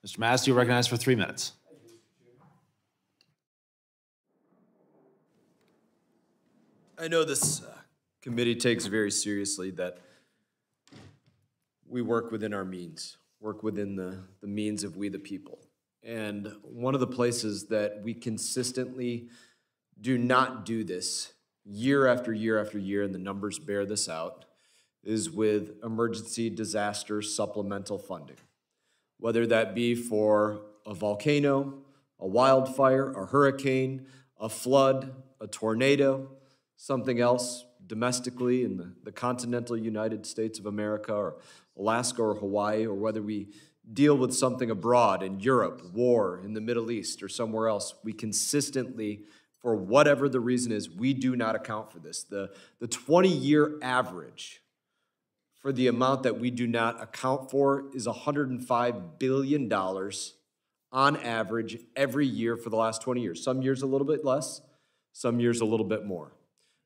Mr. Mast, you're recognized for 3 minutes. I know this committee takes very seriously that we work within our means, work within the means of we the people. And one of the places that we consistently do not do this year after year after year, and the numbers bear this out, is with emergency disaster supplemental funding. Whether that be for a volcano, a wildfire, a hurricane, a flood, a tornado, something else domestically in the continental United States of America, or Alaska or Hawaii, or whether we deal with something abroad in Europe, war in the Middle East or somewhere else, we consistently, for whatever the reason is, we do not account for this. The 20-year average for the amount that we do not account for is $105 billion on average every year for the last 20 years. Some years a little bit less, some years a little bit more.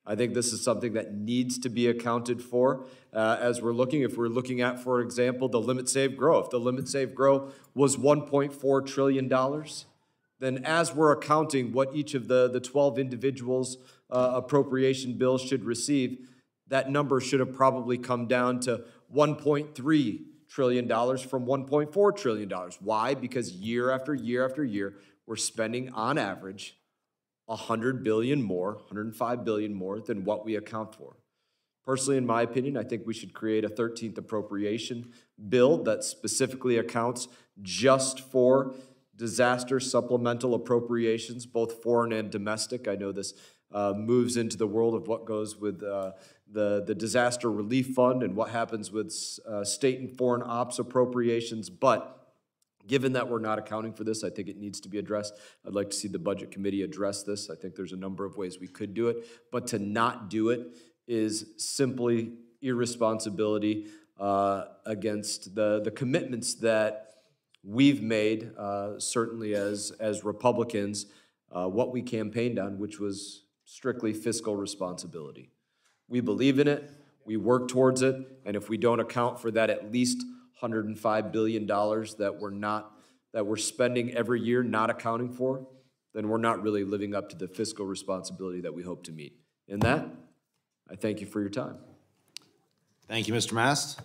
I think this is something that needs to be accounted for as we're looking. If we're looking at, for example, the limit save grow. If the limit save grow was $1.4 trillion, then as we're accounting what each of the 12 individuals' appropriation bills should receive, that number should have probably come down to $1.3 trillion from $1.4 trillion. Why? Because year after year after year, we're spending on average $100 billion more, $105 billion more than what we account for. Personally, in my opinion, I think we should create a 13th appropriation bill that specifically accounts just for disaster supplemental appropriations, both foreign and domestic. I know this moves into the world of what goes with the disaster relief fund and what happens with state and foreign ops appropriations, but given that we're not accounting for this, I think it needs to be addressed. I'd like to see the Budget Committee address this. I think there's a number of ways we could do it, but to not do it is simply irresponsibility against the commitments that we've made, certainly as Republicans, what we campaigned on, which was strictly fiscal responsibility. We believe in it, we work towards it, and if we don't account for that at least $105 billion that we're spending every year not accounting for, then we're not really living up to the fiscal responsibility that we hope to meet. In that, I thank you for your time. Thank you, Mr. Mast.